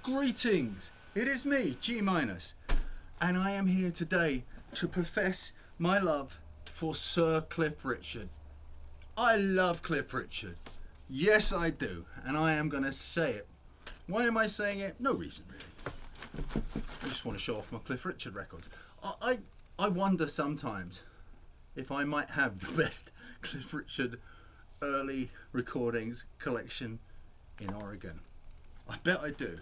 Greetings! It is me, G minus, and I am here today to profess my love for Sir Cliff Richard. I love Cliff Richard. Yes, I do, and I am going to say it. Why am I saying it? No reason, really. I just want to show off my Cliff Richard records. I wonder sometimes if I might have the best Cliff Richard early recordings collection in Oregon. I bet I do.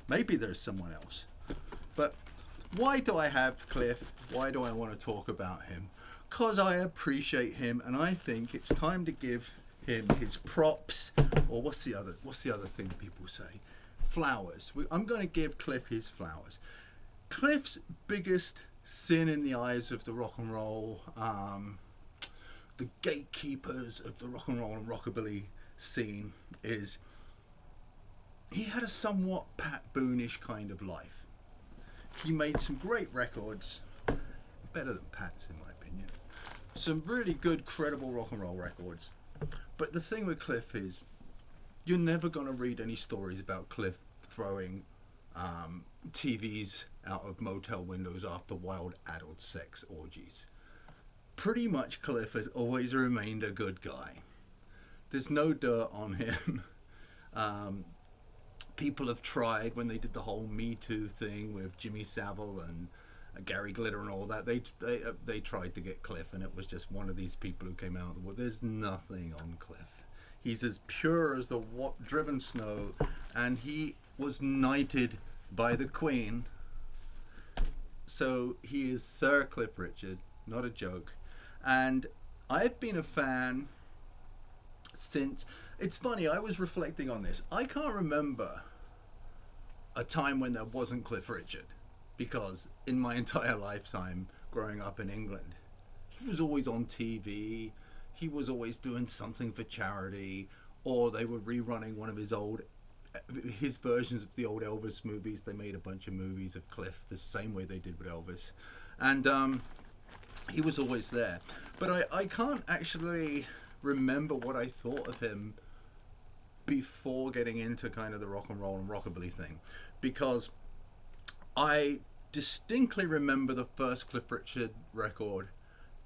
Maybe there's someone else. But why do I have Cliff? Why do I want to talk about him? Because I appreciate him, and I think it's time to give him his props, or what's the other thing people say? Flowers. I'm going to give Cliff his flowers. Cliff's biggest sin in the eyes of the rock and roll, the gatekeepers of the rock and roll and rockabilly scene, is he had a somewhat Pat Boone-ish kind of life. He made some great records, better than Pat's in my opinion. Some really good, credible rock and roll records. But the thing with Cliff is, you're never going to read any stories about Cliff throwing TVs out of motel windows after wild adult sex orgies. Pretty much Cliff has always remained a good guy. There's no dirt on him. People have tried when they did the whole Me Too thing with Jimmy Savile and Gary Glitter and all that. They tried to get Cliff, and it was just one of these people who came out. Well, there's nothing on Cliff. He's as pure as the driven snow, and he was knighted by the Queen. So he is Sir Cliff Richard, not a joke. And I've been a fan since. It's funny, I was reflecting on this. I can't remember a time when there wasn't Cliff Richard, because in my entire lifetime growing up in England, he was always on TV, he was always doing something for charity, or they were rerunning one of his versions of the old Elvis movies. They made a bunch of movies of Cliff the same way they did with Elvis, and he was always there. But I can't actually remember what I thought of him before getting into kind of the rock and roll and rockabilly thing, because I distinctly remember the first Cliff Richard record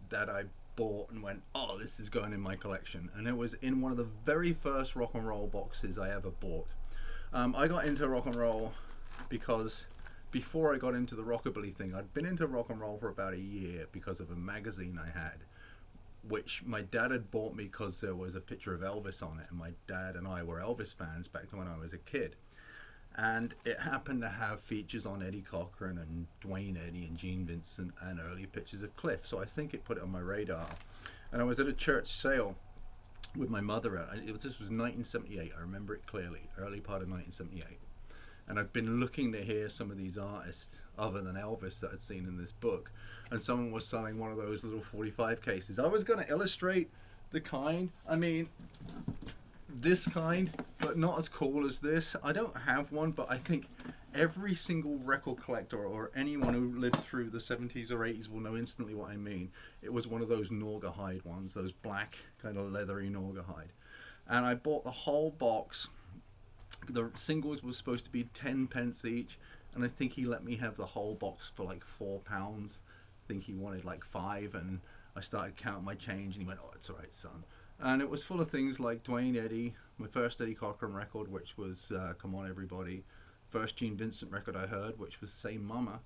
that I bought and went, oh, this is going in my collection, and it was in one of the very first rock and roll boxes I ever bought. I got into rock and roll because before I got into the rockabilly thing, I'd been into rock and roll for about a year because of a magazine I had, which my dad had bought me because there was a picture of Elvis on it, and my dad and I were Elvis fans back when I was a kid. And it happened to have features on Eddie Cochran and Dwayne Eddy and Gene Vincent and early pictures of Cliff, so I think it put it on my radar. And I was at a church sale with my mother. This was 1978, I remember it clearly, early part of 1978. And I've been looking to hear some of these artists other than Elvis that I'd seen in this book, and someone was selling one of those little 45 cases. I was going to illustrate the kind, this kind, but not as cool as this. I don't have one, but I think every single record collector or anyone who lived through the 70s or 80s will know instantly what I mean. It was one of those Naugahyde ones, those black kind of leathery Naugahyde. And I bought the whole box. The singles were supposed to be 10 pence each, and I think he let me have the whole box for like £4. I think he wanted like 5, and I started counting my change, and he went, oh, it's all right, son. And it was full of things like Dwayne Eddy, my first Eddie Cochran record, which was Come On Everybody, first Gene Vincent record I heard, which was Say Mama,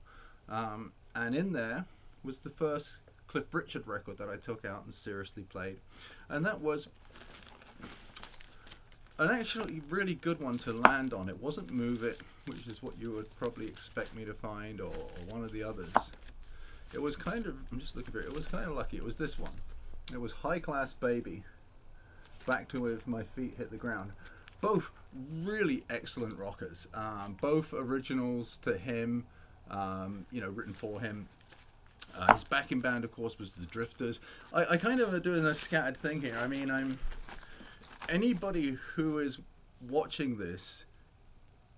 and in there was the first Cliff Richard record that I took out and seriously played, and that was an actually really good one to land on. It wasn't Move It, which is what you would probably expect me to find, or one of the others. It was kind of, I'm just looking for it, it was kind of lucky. It was this one. It was High Class Baby, Back to With My Feet Hit the Ground. Both really excellent rockers. Both originals to him, written for him. His backing band, of course, was the Drifters. I kind of am doing a scattered thing here. I mean, anybody who is watching this,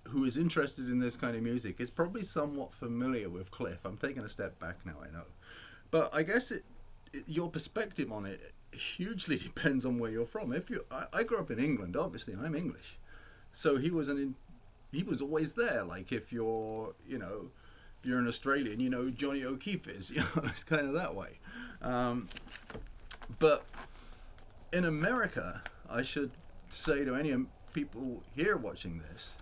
who is interested in this kind of music, is probably somewhat familiar with Cliff. I'm taking a step back now, I know. But I guess your perspective on it hugely depends on where you're from. I grew up in England, obviously, I'm English. So he was an he was always there. Like if you're, if you're an Australian, you know who Johnny O'Keefe is. It's kind of that way. But in America, I should say to any people here watching this,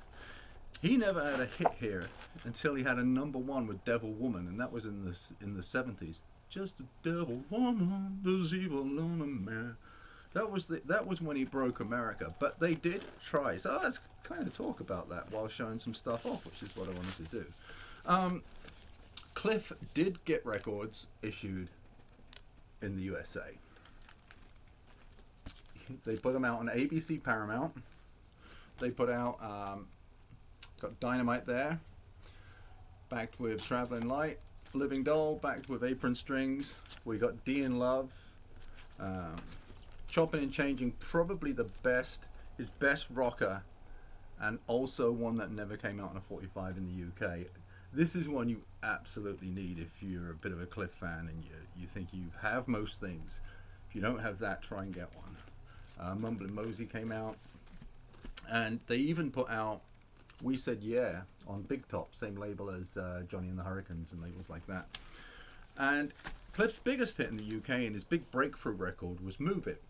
he never had a hit here until he had a number one with Devil Woman, and that was in the 70s. Just a devil woman, there's evil on a man. That was when he broke America. But they did try. So let's kind of talk about that while showing some stuff off, which is what I wanted to do. Cliff did get records issued in the USA. They put them out on ABC Paramount. They put out, got Dynamite there, backed with Traveling Light. Living Doll, backed with Apron Strings. We got D in Love. Chopping and Changing, probably his best rocker, and also one that never came out on a 45 in the UK. This is one you absolutely need if you're a bit of a Cliff fan and you think you have most things. If you don't have that, try and get one. Mumblin' Mosey came out, and they even put out We Said Yeah on Big Top, same label as Johnny and the Hurricanes and labels like that. And Cliff's biggest hit in the UK and his big breakthrough record was Move It,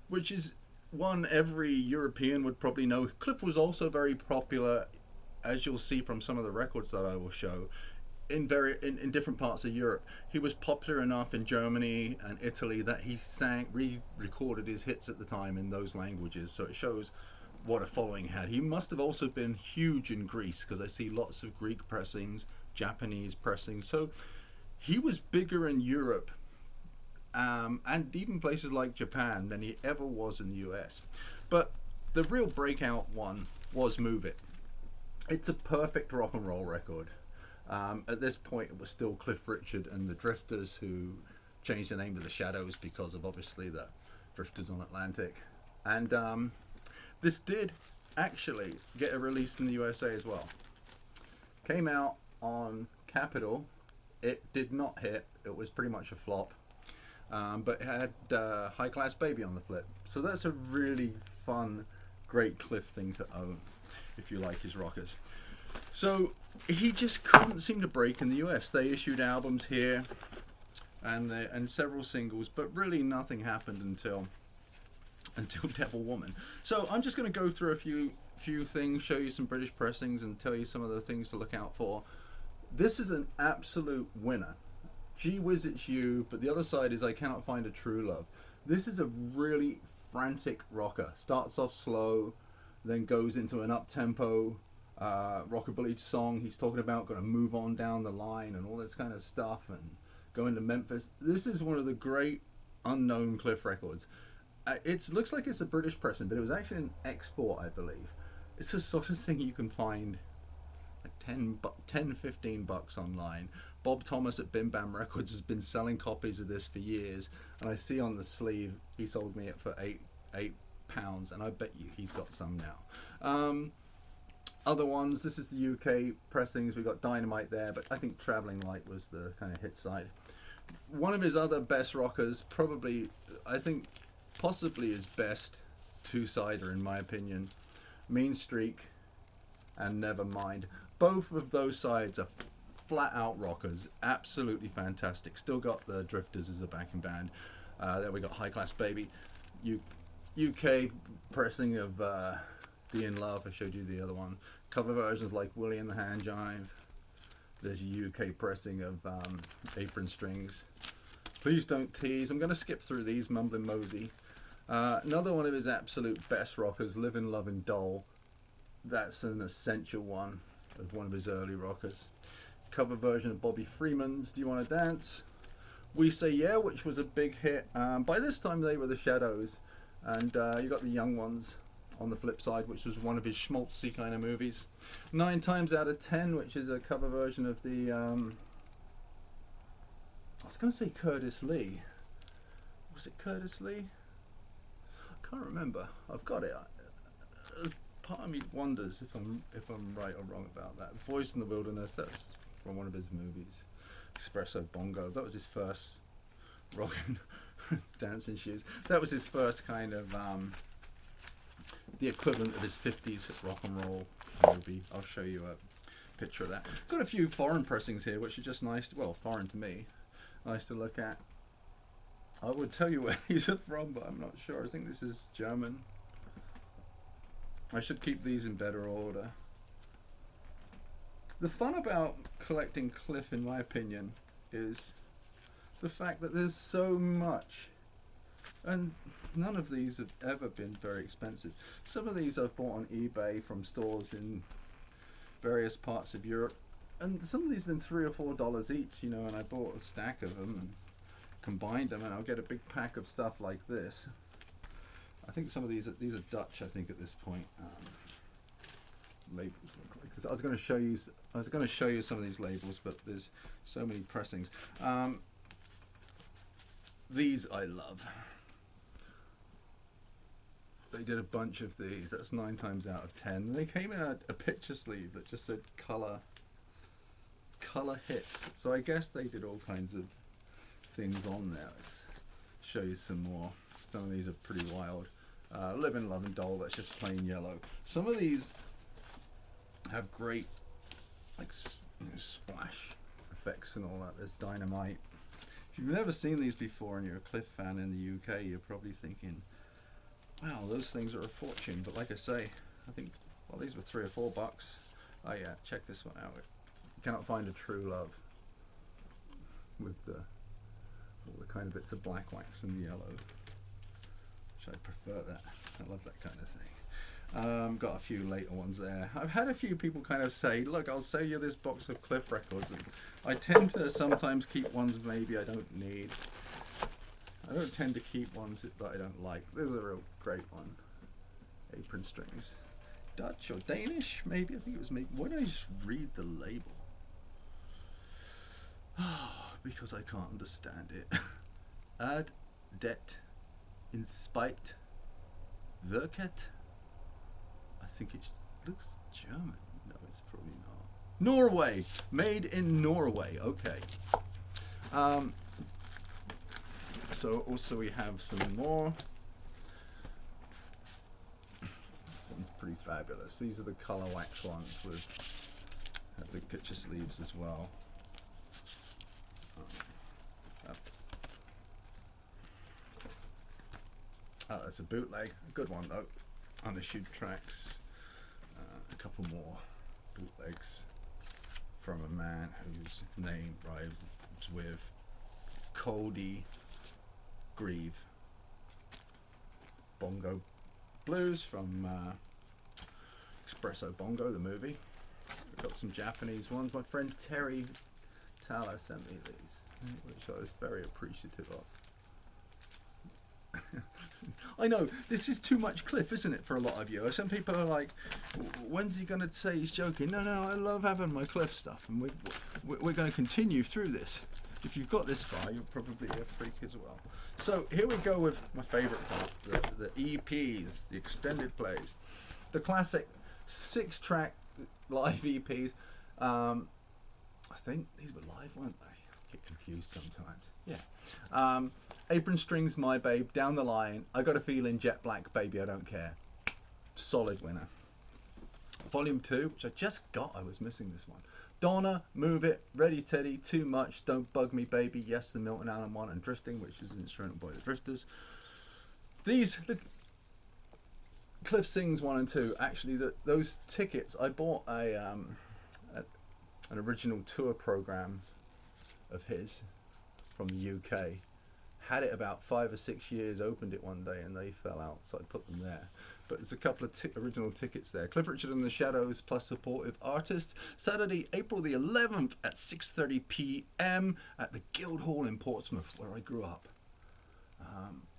which is one every European would probably know. Cliff was also very popular, as you'll see from some of the records that I will show, in different parts of Europe. He was popular enough in Germany and Italy that he re-recorded his hits at the time in those languages, so it shows what a following he had. He must have also been huge in Greece, because I see lots of Greek pressings, Japanese pressings. So he was bigger in Europe and even places like Japan than he ever was in the US. But the real breakout one was Move It. It's a perfect rock and roll record. At this point it was still Cliff Richard and the Drifters, who changed the name to the Shadows because of obviously the Drifters on Atlantic. And this did actually get a release in the USA as well. Came out on Capitol. It did not hit. It was pretty much a flop. But it had High Class Baby on the flip. So that's a really fun, great Cliff thing to own if you like his rockers. So he just couldn't seem to break in the US. They issued albums here and several singles, but really nothing happened until Devil Woman. So I'm just going to go through a few things, show you some British pressings, and tell you some of the things to look out for. This is an absolute winner. Gee Whiz It's You, but the other side is I Cannot Find a True Love. This is a really frantic rocker. Starts off slow, then goes into an up-tempo rockabilly song. He's talking about going to move on down the line and all this kind of stuff and going to Memphis. This is one of the great unknown Cliff records. It looks like it's a British pressing, but it was actually an export, I believe. It's the sort of thing you can find like 10, 15 bucks online. Bob Thomas at Bim Bam Records has been selling copies of this for years, and I see on the sleeve he sold me it for £8, and I bet you he's got some now. Other ones, this is the UK pressings. We got Dynamite there, but I think Traveling Light was the kind of hit side. One of his other best rockers, probably, I think, possibly his best two-sider in my opinion, Mean Streak and Nevermind. Both of those sides are flat out rockers, absolutely fantastic. Still got the Drifters as a backing band. There we got High Class Baby. UK pressing of Be in Love, I showed you the other one. Cover versions like Willie and the Hand Jive. There's a UK pressing of Apron Strings. Please Don't Tease. I'm going to skip through these. Mumblin' Mosey. Another one of his absolute best rockers, Livin' Lovin' Doll. That's an essential one of one of his early rockers. Cover version of Bobby Freeman's Do You Wanna Dance? We Say Yeah, which was a big hit. By this time they were the Shadows, and you got the Young Ones on the flip side, which was one of his schmaltzy kind of movies. 9 Times Out of 10, which is a cover version of the I was going to say Curtis Lee. Was it Curtis Lee? I can't remember. I've got it. Part of me wonders if I'm right or wrong about that. Voice in the Wilderness, that's from one of his movies. Espresso Bongo, that was his first rockin' dancing shoes. That was his first kind of the equivalent of his 50s rock and roll movie. I'll show you a picture of that. Got a few foreign pressings here, which are just nice. Well, foreign to me, nice to look at. I would tell you where these are from, but I'm not sure. I think this is German. I should keep these in better order. The fun about collecting Cliff, in my opinion, is the fact that there's so much. And none of these have ever been very expensive. Some of these I've bought on eBay from stores in various parts of Europe. And some of these have been $3 or $4 each, you know, and I bought a stack of them and combined them, and I'll get a big pack of stuff like this. I think some of these are Dutch, I think, at this point. Labels look like this. I was going to show you some of these labels, but there's so many pressings. These I love. They did a bunch of these. That's 9 times out of 10. They came in a picture sleeve that just said color hits. So I guess they did all kinds of things on there. Let's show you some more. Some of these are pretty wild. Live and Love and Doll, that's just plain yellow. Some of these have great, like, splash effects and all that. There's Dynamite. If you've never seen these before and you're a Cliff fan in the UK, you're probably thinking, wow, those things are a fortune. But like I say, I think, well, these were $3 or $4. Oh yeah, check this one out. You cannot find a true love with all the kind of bits of black wax and yellow. Which I prefer that. I love that kind of thing. Got a few later ones there. I've had a few people kind of say, look, I'll sell you this box of Cliff records. And I tend to sometimes keep ones maybe I don't need. I don't tend to keep ones that I don't like. This is a real great one. Apron Strings. Dutch or Danish, maybe? I think it was me. Why don't I just read the label? Because I can't understand it. Ad det in spite Wirket. I think it looks German. No, it's probably not. Norway! Made in Norway. Okay. So also we have some more. This one's pretty fabulous. These are the color wax ones with big picture sleeves as well. Oh, that's a bootleg. A good one though. Unissued tracks. A couple more bootlegs from a man whose name rhymes with Cody Grieve. Bongo Blues from Espresso Bongo, the movie. We've got some Japanese ones. My friend Terry Tala sent me these, which I was very appreciative of. I know, this is too much Cliff, isn't it, for a lot of you? Some people are like, when's he going to say he's joking? No, I love having my Cliff stuff, and we're going to continue through this. If you've got this far, you're probably a freak as well. So here we go with my favourite part, the EPs, the extended plays. The classic 6-track live EPs. I think these were live, weren't they? I get confused sometimes. Yeah. Apron Strings, My Babe, Down the Line, I Got a Feeling, Jet Black, Baby I Don't Care. Solid winner. Volume 2, which I just got, I was missing this one. Donna, Move It, Ready Teddy, Too Much, Don't Bug Me Baby, Yes, the Milton Allen one, and Drifting, which is an instrumental by the Drifters. These, look, Cliff Sings 1 and 2, actually those tickets, I bought an original tour program of his from the UK. Had it about 5 or 6 years, opened it one day and they fell out, so I put them there. But there's a couple of original tickets there. Cliff Richard and the Shadows plus supportive artists. Saturday, April the 11th at 6:30 p.m. at the Guildhall in Portsmouth, where I grew up.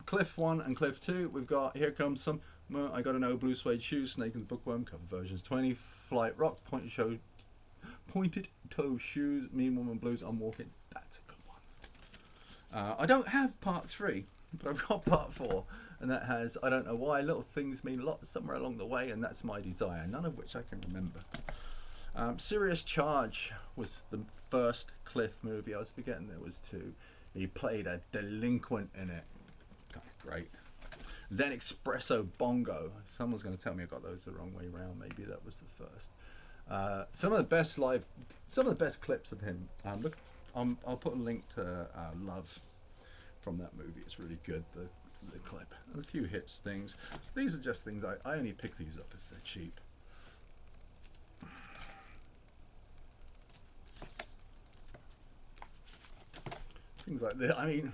Cliff 1 and Cliff 2, we've got Here Comes Some, I Gotta Know, Blue Suede Shoes, Snake and the Bookworm, cover versions 20, Flight Rock, Pointed Toe Shoes, Mean Woman Blues, I'm Walking. That's a good one. I don't have part 3, but I've got part 4, and that has I Don't Know Why, Little Things Mean a Lot, Somewhere Along the Way, and That's My Desire, none of which I can remember. Serious Charge was the first Cliff movie. I was forgetting there was 2. He played a delinquent in it. Kind of great. then Espresso Bongo. Someone's going to tell me I got those the wrong way around. Maybe that was the first. Some of the best clips of him. Look, I'll put a link to Love from that movie. It's really good. The clip, and a few hits things. These are just things I only pick these up if they're cheap. Things like this. I mean,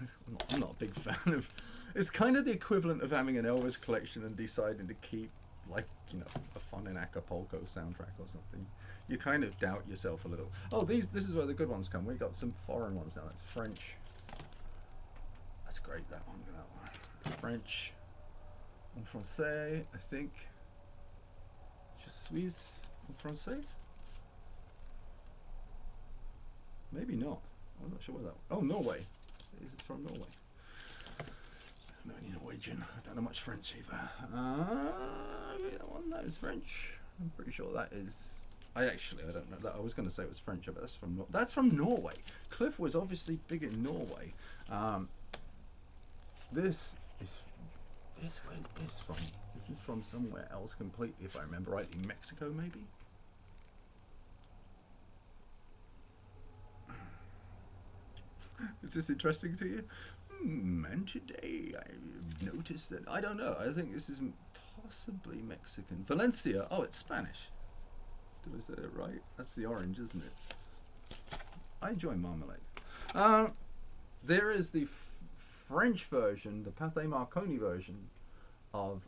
I'm not a big fan of. It's kind of the equivalent of having an Elvis collection and deciding to keep, like, you know, a Fun in Acapulco soundtrack or something. You kind of doubt yourself a little. Oh, this is where the good ones come. We got some foreign ones now. That's French. That's great. That one. French. En français, I think. Je suis en français? Maybe not. I'm not sure where that. Oh, Norway. This is from Norway. I'm only Norwegian. I don't know much French either. That one, that is French. I'm pretty sure that is. I don't know that. I was going to say it was French, but that's from Norway. Cliff was obviously big in Norway. This where is this from? This is from somewhere else completely, if I remember rightly. Mexico, maybe? Is this interesting to you? And today I've noticed that, I don't know, I think this is possibly Mexican. Valencia, oh, it's Spanish. Did I say it right? That's the orange, isn't it? I enjoy marmalade. There is the French version, the Pâté Marconi version of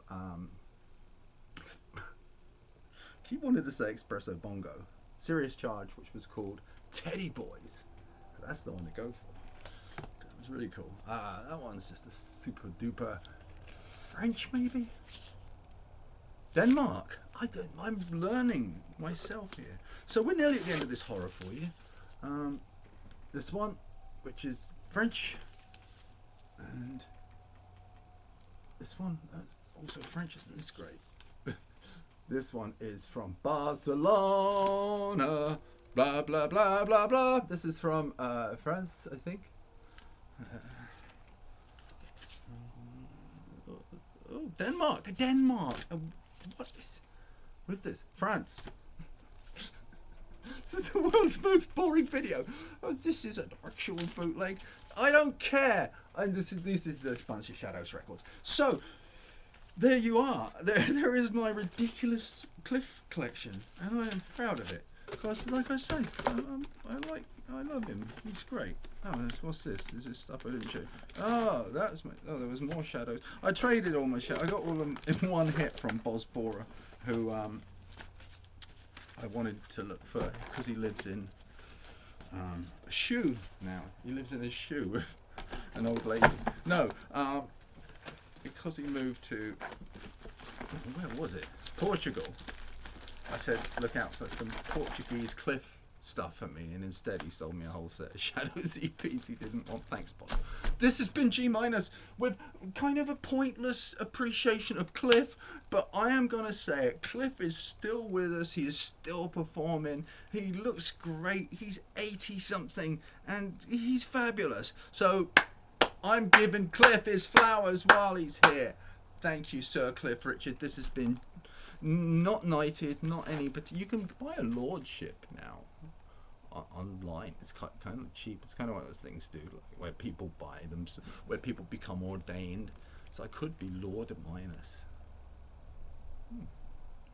keep wanting to say Espresso Bongo. Serious Charge, which was called Teddy Boys. So that's the one to go for. That was really cool. That one's just a super duper French, maybe? Denmark. I'm learning myself here. So we're nearly at the end of this horror for you. This one, which is French. And this one, that's also French, isn't this great? This one is from Barcelona, blah, blah, blah, blah, blah. This is from France, I think. Oh, Denmark. What is with this? France. This is the world's most boring video. Oh, this is an actual bootleg. I don't care. And this is the Sponsorship Shadows Records. So there you are. There is my ridiculous Cliff collection, and I am proud of it because, like I say, I love him. He's great. Oh, what's this? Is this stuff I didn't show? Oh, there was more shadows. I traded all my shadows. I got all of them in one hit from Boz Bora, who I wanted to look for because he lives in a shoe now. He lives in a shoe with an old lady. No, because he moved to, where was it? Portugal. I said, look out for some Portuguese Cliff stuff for me, and instead he sold me a whole set of Shadows EPs he didn't want. Thanks, Bob. This has been G- with kind of a pointless appreciation of Cliff, but I am going to say it. Cliff is still with us. He is still performing. He looks great. He's 80-something, and he's fabulous. So I'm giving Cliff his flowers while he's here. Thank you, Sir Cliff Richard. This has been not knighted, not any, but you can buy a lordship now online. It's kind of cheap. It's kind of one of those things, dude, like where people buy them, where people become ordained. So I could be Lord Minus.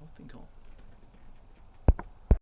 I'll think on.